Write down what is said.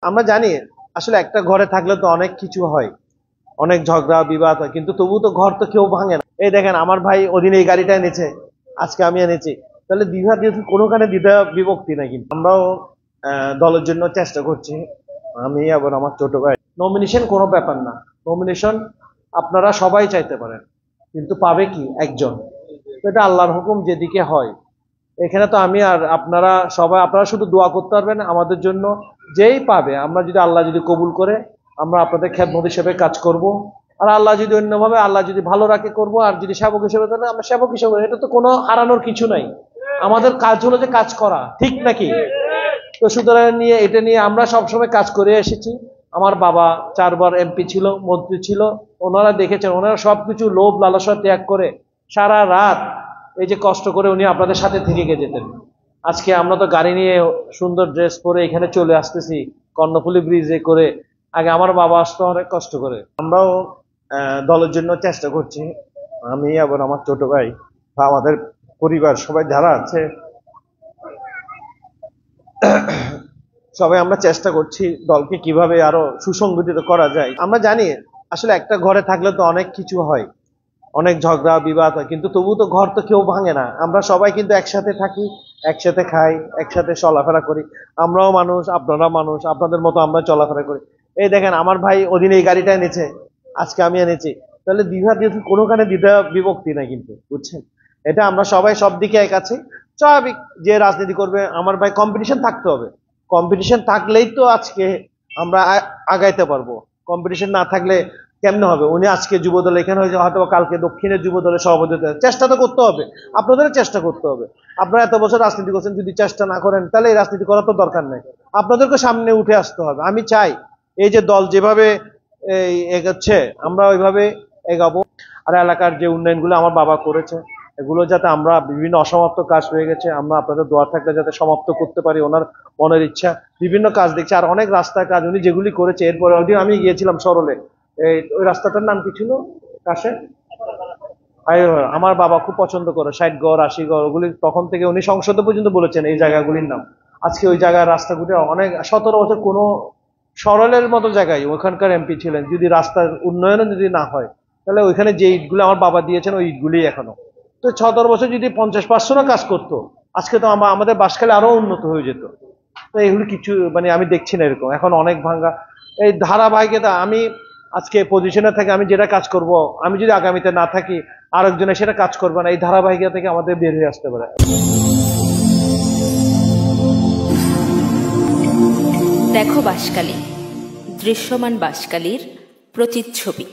আমরা জানি আসলে একটা ঘরে থাকলে তো অনেক কিছু হয়, অনেক ঝগড়া বিবাদ হয়, কিন্তু তবু তো ঘর তো কেউ ভাঙে না। এই দেখেন আমার ভাই ওদিন এই গাড়িটা এনেছে, আজকে আমি এনেছি, তাহলে দ্বিধা কোনোখানে দ্বিধা বিভক্তি নাই। কিন্তু আমরাও দলের জন্য চেষ্টা করছি, আমি আবার আমার ছোট ভাই। নমিনেশন কোনো ব্যাপার না, নমিনেশন আপনারা সবাই চাইতে পারেন, কিন্তু পাবে কি একজন। এটা আল্লাহর হুকুম, যেদিকে হয়। এখানে তো আমি আর আপনারা সবাই, আপনারা শুধু দোয়া করতে পারবেন আমাদের জন্য। যেই পাবে, আমরা যদি আল্লাহ যদি কবুল করে, আমরা আপনাদের খেদমত হিসেবে কাজ করব। আর আল্লাহ যদি অন্যভাবে, আল্লাহ যদি ভালো রাখে করব, আর যদি সেবক হিসেবে তাহলে আমরা সেবক হিসেবে। এটা তো কোনো হারানোর কিছু নাই, আমাদের কাজ হলো যে কাজ করা, ঠিক নাকি? তো সুতরাং এটা নিয়ে আমরা সবসময় কাজ করে এসেছি। আমার বাবা 4বার এমপি ছিল, মন্ত্রী ছিল, ওনারা দেখেছেন, ওনারা সবকিছু লোভ লালসা ত্যাগ করে সারা রাত এই যে কষ্ট করে উনি আপনাদের সাথে থেকে যেতেন। আজকে আমরা তো গাড়ি নিয়ে সুন্দর ড্রেস পরে এখানে চলে আসতেছি, কর্ণফুলী ব্রিজে করে। আগে আমার বাবা আসতো অনেক কষ্ট করে। আমরাও দলের জন্য চেষ্টা করছি, আমি আবার আমার ছোট ভাই বা আমাদের পরিবার সবাই যারা আছে, সবাই আমরা চেষ্টা করছি দলকে কিভাবে আরো সুসংগঠিত করা যায়। আমরা জানি আসলে একটা ঘরে থাকলে তো অনেক কিছু হয়, অনেক ঝগড়া বিবাদ হয়, কিন্তু তবু তো ঘর তো কেউ ভাঙে না। আমরা সবাই কিন্তু একসাথে থাকি, একসাথে খাই, একসাথে চলাফেরা করি। আমরাও মানুষ, আপনারা মানুষ, আপনাদের মতো আমরা চলাফেরা করি। এই দেখেন আমার ভাই ওদিন এই গাড়িটা এনেছে, আজকে আমি এনেছি, তাহলে কোনোখানে দ্বিধা বিভক্তি নাই কিন্তু, বুঝছেন? এটা আমরা সবাই সব দিকে এক আছি। স্বাভাবিক, যে রাজনীতি করবে আমার ভাই, কম্পিটিশন থাকতে হবে। কম্পিটিশন থাকলেই তো আজকে আমরা আগাইতে পারবো। কম্পিটিশন না থাকলে কেমনে হবে? উনি আজকে যুবদল এখানে হয়েছে, হয়তো কালকে দক্ষিণের যুবদলের সভাপতি। চেষ্টা তো করতে হবে, আপনাদেরও চেষ্টা করতে হবে। আপনারা এত বছর রাজনীতি করছেন, যদি চেষ্টা না করেন তাহলে এই রাজনীতি করার তো দরকার নেই। আপনাদেরকে সামনে উঠে আসতে হবে। আমি চাই এই যে দল যেভাবে এগোচ্ছে, আমরা ওইভাবে এগাবো। আর এলাকার যে উন্নয়নগুলো আমার বাবা করেছে, এগুলো যাতে আমরা, বিভিন্ন অসমাপ্ত কাজ হয়ে গেছে, আমরা আপনাদের দোয়া থাকলে যাতে সমাপ্ত করতে পারি। ওনার মনের ইচ্ছা, বিভিন্ন কাজ দেখছে, আর অনেক রাস্তার কাজ উনি যেগুলি করেছে। এরপরে ওইদিন আমি গিয়েছিলাম সরলে, ওই রাস্তাটার নাম কি ছিল কাছে, আমার বাবা খুব পছন্দ করে 60 গড় 80 গড়, ওগুলি তখন থেকে উনি সংসদে পর্যন্ত বলেছেন এই জায়গাগুলির নাম। আজকে ওই জায়গার রাস্তাগুলি অনেক, 17 বছর কোনো সরলের মতো জায়গায় ওখানকার এমপি ছিলেন, যদি রাস্তার উন্নয়ন যদি না হয়, তাহলে ওইখানে যে ইটগুলো আমার বাবা দিয়েছেন ওই ইটগুলি এখনো। তো 17 বছর যদি 50-500 কাজ করতো, আজকে তো আমাদের বাসখালী আরো উন্নত হয়ে যেত। তো এগুলো কিছু মানে আমি দেখছি না এরকম, এখন অনেক ভাঙ্গা। এই ধারাবাহিকতা, আমি আজকে পজিশনে থেকে আমি যেটা কাজ করব, আমি যদি আগামীতে না থাকি আরেকজনে সেটা কাজ করবে না। এই ধারাবাহিকতা থেকে আমাদের বের হয়ে আসতে পারে। দেখো বাঁশখালী, দৃশ্যমান বাঁশখালীর প্রতিচ্ছবি।